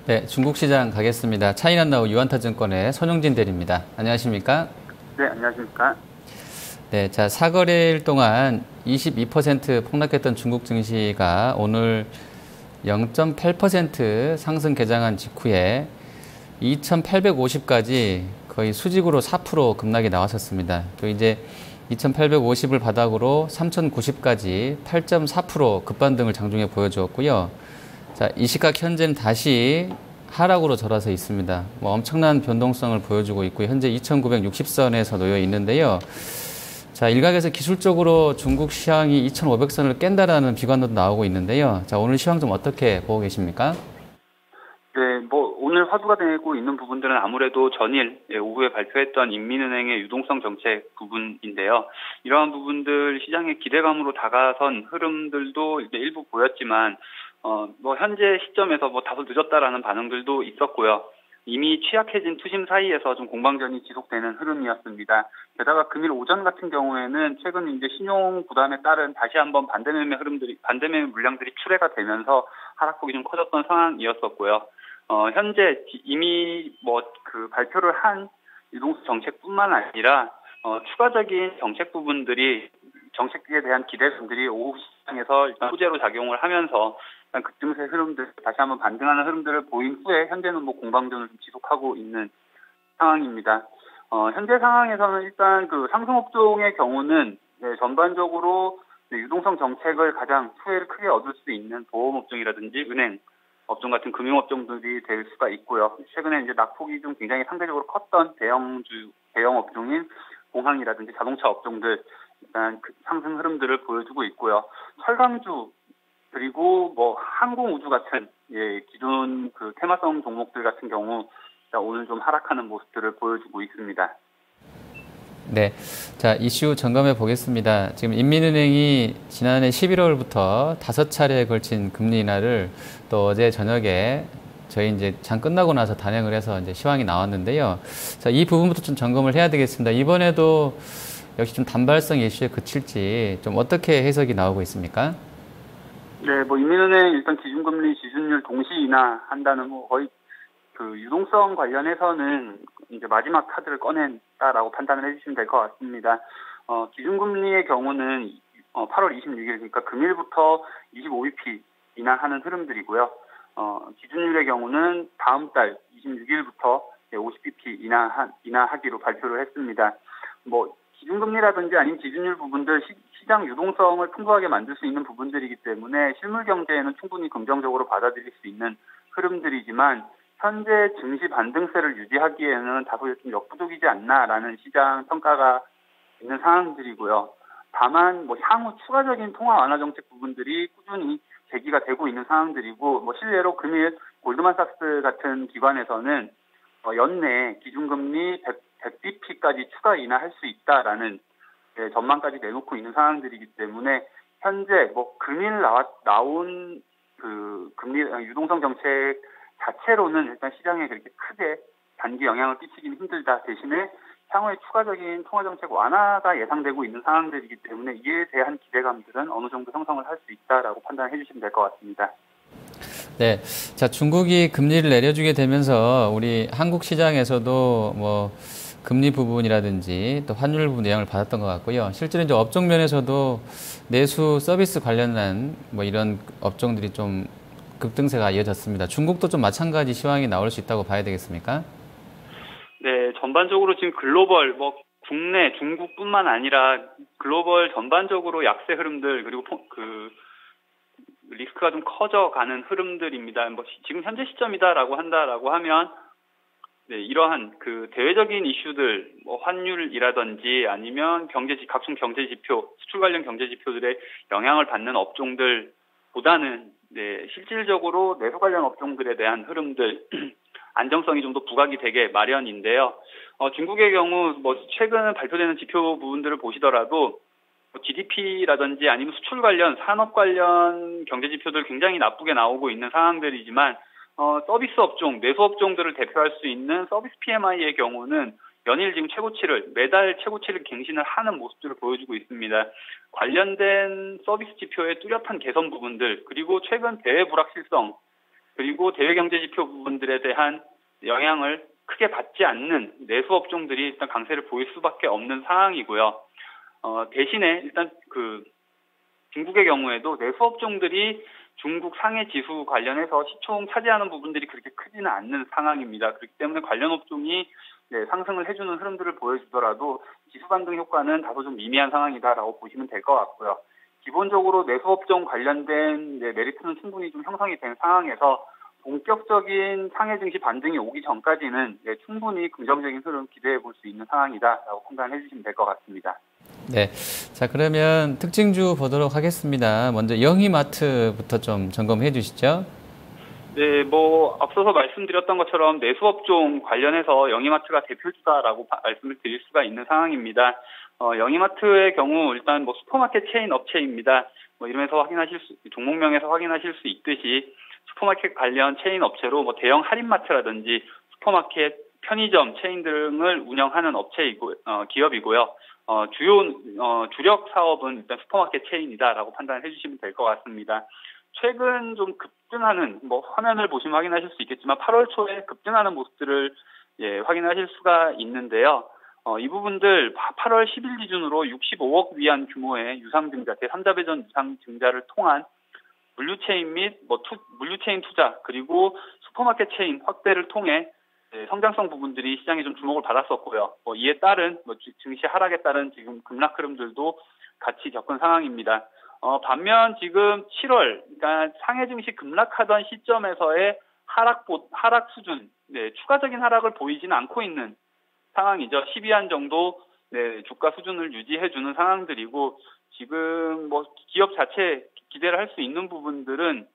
네, 중국 시장 가겠습니다. 차이난나우 유한타증권의 손용진 대리입니다. 안녕하십니까? 네, 안녕하십니까? 네, 자, 사거래일 동안 22% 폭락했던 중국 증시가 오늘 0.8% 상승 개장한 직후에 2,850까지 거의 수직으로 4% 급락이 나왔었습니다. 또 이제 2,850을 바닥으로 3,090까지 8.4% 급반등을 장중에 보여주었고요. 자, 이 시각 현재는 다시 하락으로 절하서 있습니다. 뭐 엄청난 변동성을 보여주고 있고 현재 2,960선에서 놓여 있는데요. 자, 일각에서 기술적으로 중국 시황이 2,500선을 깬다라는 비관도 나오고 있는데요. 자, 오늘 시황 좀 어떻게 보고 계십니까? 네, 오늘 화두가 되고 있는 부분들은 아무래도 전일 오후에 발표했던 인민은행의 유동성 정책 부분인데요. 이러한 부분들 시장의 기대감으로 다가선 흐름들도 이제 일부 보였지만, 현재 시점에서 다소 늦었다라는 반응들도 있었고요. 이미 취약해진 투심 사이에서 좀 공방전이 지속되는 흐름이었습니다. 게다가 금일 오전 같은 경우에는 최근 이제 신용 부담에 따른 다시 한번 반대매매 물량들이 출회가 되면서 하락폭이 좀 커졌던 상황이었었고요. 현재 이미 발표를 한 유동성 정책뿐만 아니라 추가적인 정책에 대한 기대감들이 오후 시장에서 일단 호재로 작용을 하면서 일단 급등세 흐름들 다시 한번 반등하는 흐름들을 보인 후에 현재는 공방전을 좀 지속하고 있는 상황입니다. 현재 상황에서는 일단 그 상승업종의 경우는 전반적으로 유동성 정책을 가장 수혜를 크게 얻을 수 있는 보험업종이라든지 은행 업종 같은 금융업종들이 될 수가 있고요. 최근에 이제 낙폭이 좀 굉장히 상대적으로 컸던 대형 업종인 공항이라든지 자동차 업종들 일단 상승 흐름들을 보여주고 있고요. 철강주 그리고 항공 우주 같은 기존 그 테마성 종목들 같은 경우 오늘 좀 하락하는 모습들을 보여주고 있습니다. 네. 자, 이슈 점검해 보겠습니다. 지금 인민은행이 지난해 11월부터 5차례에 걸친 금리 인하를 또 어제 저녁에 저희 이제 장 끝나고 나서 단행을 해서 이제 시황이 나왔는데요. 자, 이 부분부터 좀 점검을 해야 되겠습니다. 이번에도 역시 좀 단발성 이슈에 그칠지 좀 어떻게 해석이 나오고 있습니까? 네, 인민은행 일단 기준금리 지준율 동시 인하한다는 거의 그 유동성 관련해서는 이제 마지막 카드를 꺼낸다라고 판단을 해주시면 될 것 같습니다. 기준금리의 경우는 8월 26일, 그러니까 금일부터 25bp 인하하는 흐름들이고요. 기준율의 경우는 다음 달 26일부터 50bp 인하하기로 발표를 했습니다. 기준금리라든지 아니면 기준율 부분들 시장 유동성을 풍부하게 만들 수 있는 부분들이기 때문에 실물 경제에는 충분히 긍정적으로 받아들일 수 있는 흐름들이지만 현재 증시 반등세를 유지하기에는 다소 좀 역부족이지 않나라는 시장 평가가 있는 상황들이고요. 다만 향후 추가적인 통화 완화 정책 부분들이 꾸준히 제기가 되고 있는 상황들이고 실례로 금일 골드만삭스 같은 기관에서는 연내 기준금리 100bp까지 추가 인하할 수 있다라는 전망까지 내놓고 있는 상황들이기 때문에 현재 금일 나온 그 금리 유동성 정책 자체로는 일단 시장에 그렇게 크게 단기 영향을 끼치기는 힘들다. 대신에 향후에 추가적인 통화정책 완화가 예상되고 있는 상황들이기 때문에 이에 대한 기대감들은 어느 정도 형성을 할 수 있다라고 판단해 주시면 될 것 같습니다. 네. 자, 중국이 금리를 내려주게 되면서 우리 한국 시장에서도 금리 부분이라든지 또 환율 부분 영향을 받았던 것 같고요. 실제로 이제 업종 면에서도 내수 서비스 관련한 이런 업종들이 좀 급등세가 이어졌습니다. 중국도 좀 마찬가지 시황이 나올 수 있다고 봐야 되겠습니까? 네, 전반적으로 지금 글로벌 국내 중국뿐만 아니라 글로벌 전반적으로 약세 흐름들 그리고 리스크가 좀 커져가는 흐름들입니다. 지금 현재 시점이다라고 하면 이러한 그 대외적인 이슈들, 환율이라든지 아니면 각종 경제 지표, 수출 관련 경제 지표들의 영향을 받는 업종들보다는 실질적으로 내수 관련 업종들에 대한 흐름들, 안정성이 좀 더 부각이 되게 마련인데요. 중국의 경우 최근 발표되는 지표 부분들을 보시더라도 GDP라든지 아니면 수출 관련, 산업 관련 경제 지표들 굉장히 나쁘게 나오고 있는 상황들이지만 서비스 업종, 내수 업종들을 대표할 수 있는 서비스 PMI의 경우는 연일 지금 매달 최고치를 갱신을 하는 모습들을 보여주고 있습니다. 관련된 서비스 지표의 뚜렷한 개선 부분들, 그리고 최근 대외 불확실성, 그리고 대외 경제 지표 부분들에 대한 영향을 크게 받지 않는 내수 업종들이 일단 강세를 보일 수밖에 없는 상황이고요. 대신에 일단 중국의 경우에도 내수 업종들이 중국 상해 지수 관련해서 시총 차지하는 부분들이 그렇게 크지는 않는 상황입니다. 그렇기 때문에 관련 업종이 상승을 해주는 흐름들을 보여주더라도 지수 반등 효과는 다소 좀 미미한 상황이다라고 보시면 될 것 같고요. 기본적으로 내수 업종 관련된 메리트는 충분히 좀 형성이 된 상황에서 본격적인 상해 증시 반등이 오기 전까지는 충분히 긍정적인 흐름 기대해 볼 수 있는 상황이다라고 판단해 주시면 될 것 같습니다. 네. 자, 그러면 특징주 보도록 하겠습니다. 먼저 영희마트부터 좀 점검해 주시죠. 네, 앞서서 말씀드렸던 것처럼 내수업종 관련해서 영희마트가 대표주다라고 말씀을 드릴 수가 있는 상황입니다. 영희마트의 경우 일단 슈퍼마켓 체인 업체입니다. 이러면서 종목명에서 확인하실 수 있듯이 슈퍼마켓 관련 체인 업체로 대형 할인마트라든지 슈퍼마켓, 편의점 체인 등을 운영하는 기업이고요. 주력 사업은 일단 슈퍼마켓 체인이다라고 판단을 해주시면 될 것 같습니다. 최근 좀 급등하는, 화면을 보시면 확인하실 수 있겠지만 8월 초에 급등하는 모습들을 확인하실 수가 있는데요. 이 부분들 8월 10일 기준으로 65억 위안 규모의 유상증자, 제3자 배전 유상증자를 통한 물류체인 및 물류체인 투자, 그리고 슈퍼마켓 체인 확대를 통해 성장성 부분들이 시장에 좀 주목을 받았었고요. 이에 따른 증시 하락에 따른 지금 급락 흐름들도 같이 겪은 상황입니다. 반면 지금 7월, 그러니까 상해 증시 급락하던 시점에서의 하락 수준, 추가적인 하락을 보이지는 않고 있는 상황이죠. 12안 정도 주가 수준을 유지해주는 상황들이고, 지금 기업 자체 기대를 할 수 있는 부분들은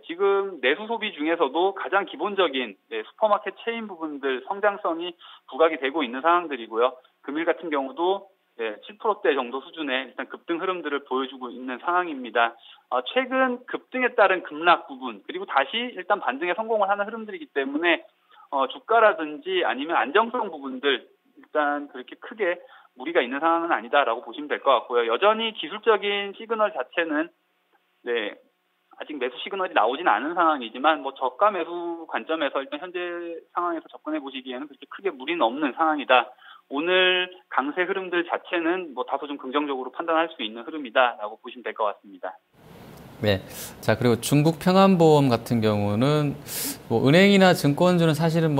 지금 내수 소비 중에서도 가장 기본적인 슈퍼마켓 체인 부분들 성장성이 부각이 되고 있는 상황들이고요. 금일 같은 경우도 7%대 정도 수준의 일단 급등 흐름들을 보여주고 있는 상황입니다. 최근 급등에 따른 급락 부분, 그리고 다시 일단 반등에 성공을 하는 흐름들이기 때문에 주가라든지 아니면 안정성 부분들 일단 그렇게 크게 무리가 있는 상황은 아니다라고 보시면 될 것 같고요. 여전히 기술적인 시그널 자체는 아직 매수 시그널이 나오지는 않은 상황이지만 저가 매수 관점에서 일단 현재 상황에서 접근해 보시기에는 그렇게 크게 무리는 없는 상황이다. 오늘 강세 흐름들 자체는 다소 좀 긍정적으로 판단할 수 있는 흐름이다라고 보시면 될 것 같습니다. 네. 자, 그리고 중국 평안보험 같은 경우는 은행이나 증권주는 사실은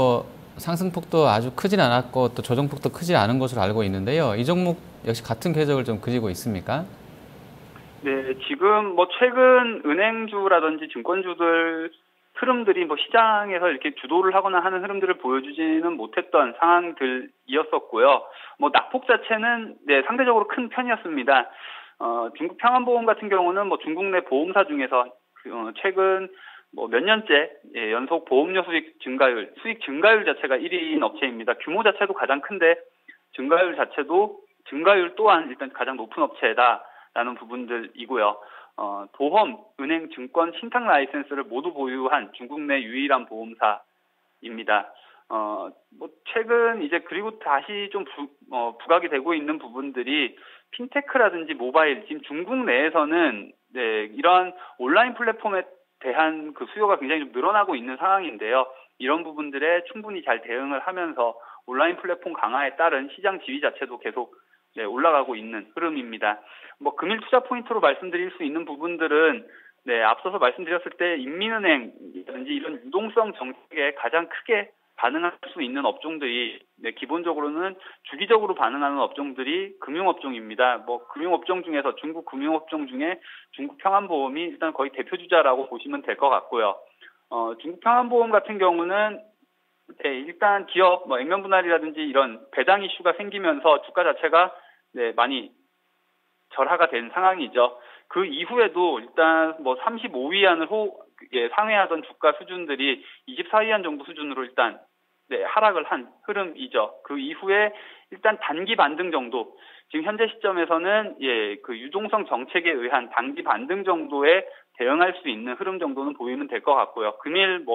상승폭도 아주 크진 않았고 또 조정폭도 크지 않은 것으로 알고 있는데요. 이 종목 역시 같은 궤적을 좀 그리고 있습니까? 네, 지금 최근 은행주라든지 증권주들 흐름들이 시장에서 이렇게 주도를 하거나 하는 흐름들을 보여주지는 못했던 상황들이었었고요. 낙폭 자체는 상대적으로 큰 편이었습니다. 중국 평안보험 같은 경우는 중국 내 보험사 중에서 최근 몇 년째 연속 보험료 수익 증가율 자체가 1위인 업체입니다. 규모 자체도 가장 큰데 증가율 또한 일단 가장 높은 업체다라는 부분들이고요. 보험, 은행, 증권, 신탁 라이센스를 모두 보유한 중국 내 유일한 보험사입니다. 최근 그리고 다시 좀 부각이 되고 있는 부분들이 핀테크라든지 모바일, 지금 중국 내에서는 이러한 온라인 플랫폼에 대한 수요가 굉장히 좀 늘어나고 있는 상황인데요. 이런 부분들에 충분히 잘 대응을 하면서 온라인 플랫폼 강화에 따른 시장 지위 자체도 계속 올라가고 있는 흐름입니다. 금일 투자 포인트로 말씀드릴 수 있는 부분들은 앞서서 말씀드렸을 때 인민은행이라든지 이런 유동성 정책에 가장 크게 반응할 수 있는 업종들이 기본적으로는 주기적으로 반응하는 업종들이 금융업종입니다. 금융업종 중에서 중국 금융업종 중에 중국 평안보험이 일단 거의 대표주자라고 보시면 될 것 같고요. 중국 평안보험 같은 경우는 일단 기업 액면 분할이라든지 이런 배당 이슈가 생기면서 주가 자체가 많이 절하가 된 상황이죠. 그 이후에도 일단 35위안을 상회하던 주가 수준들이 24위안 정도 수준으로 일단 하락을 한 흐름이죠. 그 이후에 일단 단기 반등 정도, 지금 현재 시점에서는 유동성 정책에 의한 단기 반등 정도에 대응할 수 있는 흐름 정도는 보이면 될 것 같고요. 금일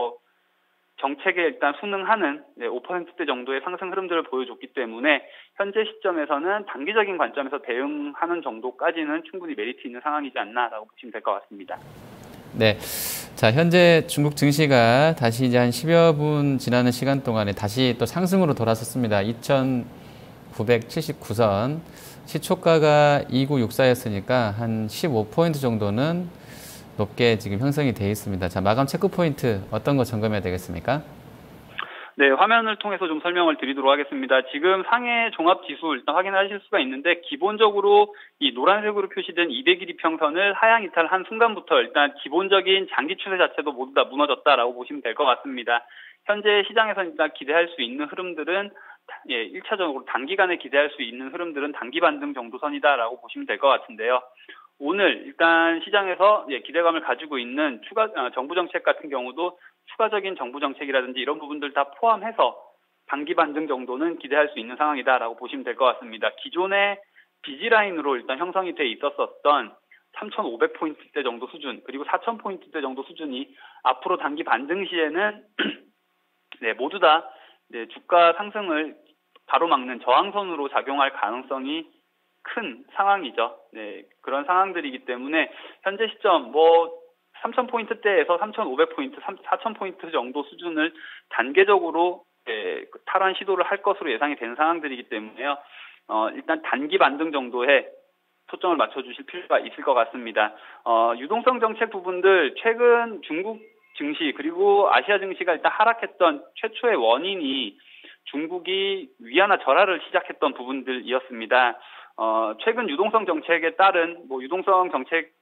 정책에 일단 순응하는 5%대 정도의 상승 흐름들을 보여줬기 때문에 현재 시점에서는 단기적인 관점에서 대응하는 정도까지는 충분히 메리트 있는 상황이지 않나라고 보시면 될 것 같습니다. 네. 자, 현재 중국 증시가 다시 이제 한 10여 분 지나는 시간 동안에 다시 또 상승으로 돌아섰습니다. 2,979선. 시초가가 2964였으니까 한 15포인트 정도는 높게 지금 형성이 되어 있습니다. 자, 마감 체크 포인트 어떤 거 점검해야 되겠습니까? 네, 화면을 통해서 좀 설명을 드리도록 하겠습니다. 지금 상해 종합지수 일단 확인하실 수가 있는데 기본적으로 이 노란색으로 표시된 200일 이평선을 하향 이탈한 순간부터 일단 기본적인 장기 추세 자체도 모두 다 무너졌다라고 보시면 될 것 같습니다. 현재 시장에서 일단 기대할 수 있는 흐름들은 1차적으로 단기간에 기대할 수 있는 흐름들은 단기 반등 정도 선이다라고 보시면 될 것 같은데요. 오늘 일단 시장에서 기대감을 가지고 있는 정부 정책 같은 경우도 추가적인 정부 정책이라든지 이런 부분들 다 포함해서 단기 반등 정도는 기대할 수 있는 상황이다라고 보시면 될 것 같습니다. 기존의 비지라인으로 일단 형성이 돼 있었던 3,500포인트대 정도 수준 그리고 4,000포인트대 정도 수준이 앞으로 단기 반등 시에는 모두 다 주가 상승을 바로막는 저항선으로 작용할 가능성이 큰 상황이죠. 그런 상황들이기 때문에 현재 시점 3,000포인트대에서 3,500포인트, 4,000포인트 정도 수준을 단계적으로 탈환 시도를 할 것으로 예상이 된 상황들이기 때문에요. 일단 단기 반등 정도에 초점을 맞춰주실 필요가 있을 것 같습니다. 유동성 정책 부분들 최근 중국 증시 그리고 아시아 증시가 일단 하락했던 최초의 원인이 중국이 위안화 절하를 시작했던 부분들이었습니다. 최근 유동성 정책에 따른 유동성 정책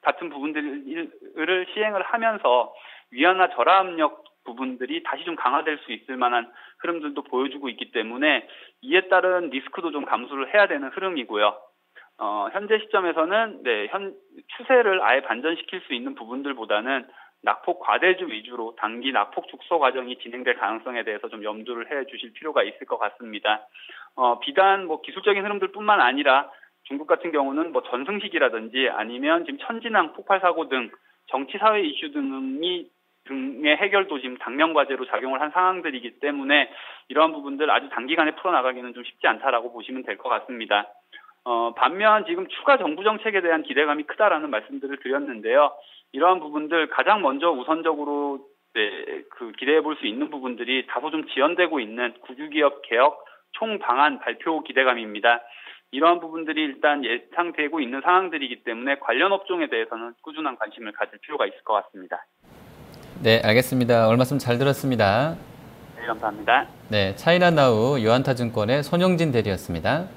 같은 부분들을 시행을 하면서 위안화 절하 압력 부분들이 다시 좀 강화될 수 있을 만한 흐름들도 보여주고 있기 때문에 이에 따른 리스크도 좀 감수를 해야 되는 흐름이고요. 현재 시점에서는 추세를 아예 반전시킬 수 있는 부분들보다는 낙폭 과대주 위주로 단기 낙폭 축소 과정이 진행될 가능성에 대해서 좀 염두를 해 주실 필요가 있을 것 같습니다. 비단 기술적인 흐름들뿐만 아니라 중국 같은 경우는 전승식이라든지 아니면 지금 천진항 폭발 사고 등 정치 사회 이슈 등의 해결도 지금 당면 과제로 작용을 한 상황들이기 때문에 이러한 부분들 아주 단기간에 풀어나가기는 좀 쉽지 않다라고 보시면 될 것 같습니다. 반면 지금 추가 정부 정책에 대한 기대감이 크다라는 말씀들을 드렸는데요. 이러한 부분들 가장 먼저 우선적으로 기대해 볼 수 있는 부분들이 다소 좀 지연되고 있는 국유기업 개혁 총방안 발표 기대감입니다. 이러한 부분들이 일단 예상되고 있는 상황들이기 때문에 관련 업종에 대해서는 꾸준한 관심을 가질 필요가 있을 것 같습니다. 네, 알겠습니다. 오늘 말씀 잘 들었습니다. 네, 감사합니다. 네, 차이나나우 유안타증권의 손영진 대리였습니다.